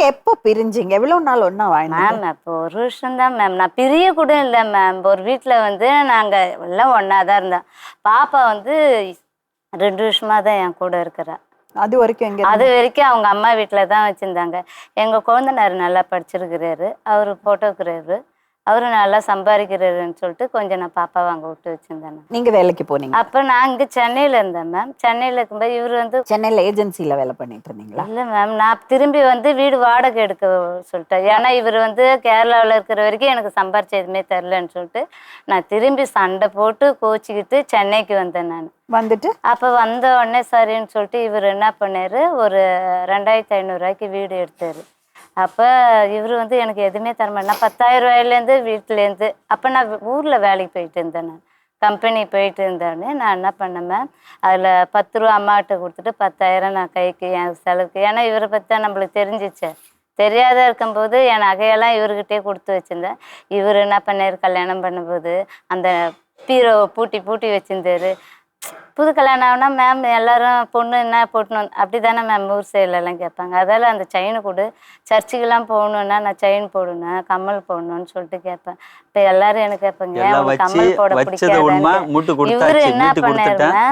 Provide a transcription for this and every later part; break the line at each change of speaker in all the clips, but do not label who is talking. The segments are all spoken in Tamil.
எப்போ பிரிஞ்சீங்க? எவ்வளவு நாள் ஒண்ணா வாழ்ந்தீங்க?
மேம் இப்போ 1 வருஷம் தான் மேம். நான் பிரிய கூட இல்லை மேம். ஒரு வீட்டில் வந்து நாங்கள் எல்லாம் ஒன்றா தான் இருந்தோம். பாப்பா வந்து 2 வருஷமாக தான் என் கூட இருக்கிறா.
அது வரைக்கும் எங்க
அது வரைக்கும் அவங்க அம்மா வீட்டில் தான் வச்சுருந்தாங்க. எங்கள் குழந்தைனார் நல்லா படிச்சிருக்கிறாரு, அவர் ஃபோட்டோகிராஃபரு, அவரு நல்லா சம்பாதிக்கிறாருன்னு சொல்லிட்டு கொஞ்சம் நான் பாப்பாவை அங்கே விட்டு வச்சுருந்தேன்.
நீங்க வேலைக்கு போனீங்க?
அப்போ நான் இங்கே சென்னையில் இருந்தேன் மேம். சென்னையில் இருக்கும்போது இவர் வந்து
சென்னையில ஏஜென்சில வேலை பண்ணிட்டு இருந்தீங்களா?
இல்லை மேம், நான் திரும்பி வந்து வீடு வாடகை எடுக்க சொல்லிட்டேன். ஏன்னா இவர் வந்து கேரளாவில் இருக்கிற வரைக்கும் எனக்கு சம்பாரிச்சு எதுவுமே தரலன்னு சொல்லிட்டு நான் திரும்பி சண்டை போட்டு கோச்சிக்கிட்டு சென்னைக்கு வந்தேன். நான்
வந்துட்டு
அப்போ வந்த உடனே சரின்னு சொல்லிட்டு இவர் என்ன பண்ணார், ஒரு 2500 ரூபாய்க்கு வீடு எடுத்தார். அப்போ இவர் வந்து எனக்கு எதுவுமே தரமாட்டேன். நான் 10,000 ரூபாயிலேருந்து வீட்டிலேருந்து அப்போ நான் ஊரில் வேலைக்கு போயிட்டு இருந்தேன். நான் கம்பெனி போயிட்டு இருந்தோடனே நான் என்ன பண்ணேன், அதில் 10 ரூபா அம்மாட்ட கொடுத்துட்டு 10,000 நான் கைக்கு என் செலவுக்கு. ஏன்னா இவரை பற்றி தான் நம்மளுக்கு தெரிஞ்சிச்சு. தெரியாத இருக்கும்போது என் நகையெல்லாம் இவர்கிட்டே கொடுத்து வச்சுருந்தேன். இவர் என்ன பண்ணார், கல்யாணம் பண்ணும்போது அந்த பீரோவை பூட்டி பூட்டி வச்சுருந்தாரு. புது கல்யாணம் ஆனால் மேம் எல்லோரும் பொண்ணு என்ன போட்டணும் அப்படி தானே மேம் ஊர் சைட்லலாம் கேட்பாங்க. அதால் அந்த செயின் கொடு, சர்ச்சுக்கெல்லாம் போகணுன்னா நான் செயின் போடணும், கம்மல் போடணும்னு சொல்லிட்டு கேட்பேன். இப்போ எல்லாரும் எனக்கு கேட்பாங்க, ஏன் கம்மல் போட பிடிக்காது. இவர் என்ன பண்ணாருன்னா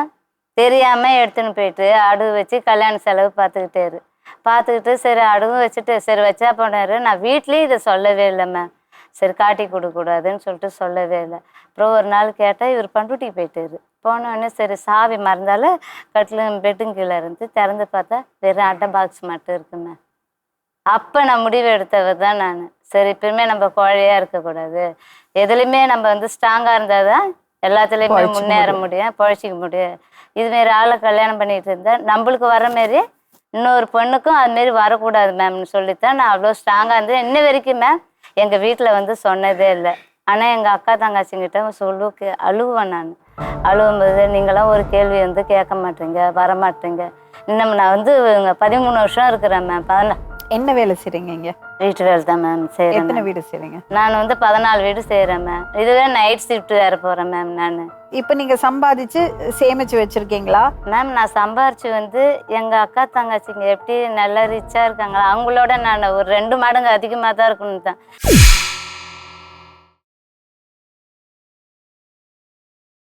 தெரியாமல் எடுத்துன்னு போயிட்டு அடகு வச்சு கல்யாண செலவு பார்த்துக்கிட்டு சரி அடகு வச்சுட்டு சரி வச்சா போனார். நான் வீட்லேயும் இதை சொல்லவே இல்லை மேம். சரி காட்டி கொடுக்கூடாதுன்னு சொல்லிட்டு சொல்லவே இல்லை. அப்புறம் ஒரு நாள் கேட்டால் இவர் பண்ருட்டிக்கு போயிட்டாரு. போனோடனே சரி சாவி மறந்தாலும் கட்டில் பெட்டுங்க கீழே இருந்து திறந்து பார்த்தா வெறும் அட்டை பாக்ஸ் மட்டும் இருக்குமே. அப்போ நான் முடிவு எடுத்தவர் தான் நான். சரி இப்பவுமே நம்ம கோழையாக இருக்கக்கூடாது, எதுலையுமே நம்ம வந்து ஸ்ட்ராங்காக இருந்தால் தான் எல்லாத்துலேயுமே முன்னேற முடியும், பொழைச்சிக்க முடியும். இதுமாரி ஆளை கல்யாணம் பண்ணிட்டு இருந்தால் நம்மளுக்கு வர மாரி இன்னொரு பொண்ணுக்கும் அதுமாரி வரக்கூடாது மேம்னு சொல்லித்தான் நான் அவ்வளோ ஸ்ட்ராங்காக இருந்தேன். இன்ன வரைக்கும் மேம் எங்கள் வீட்டில் வந்து சொன்னதே இல்லை. ஆனால் எங்கள் அக்கா தங்கச்சிங்கிட்ட சொல்லுக்கு அழுவேன். நான் அழுவும்போது நீங்களாம் ஒரு கேள்வி வந்து கேட்க மாட்டீங்க, வரமாட்டீங்க. இன்னும் நான் வந்து 13 வருஷம் இருக்கிறேன் மேம்.
என்ன வேலை செய்றீங்க இங்க?
வீட்டு வேலை தான் மேம் செய்கிறேன்.
எத்தனை வீடு செய்றீங்க?
நான் வந்து 14 வீடு செய்கிறேன் மேம். இதுவே நைட் ஷிஃப்ட் வேறு போகிறேன் மேம். நான்
இப்போ நீங்கள் சம்பாதிச்சு சேமிச்சு வச்சுருக்கீங்களா?
மேம் நான் சம்பாரிச்சு வந்து எங்கள் அக்கா தங்கச்சிங்க எப்படி நல்லா ரிச்சாக இருக்காங்களா அவங்களோட நான் ஒரு 2 மடங்கு அதிகமாக தான் இருக்கணும் தான்.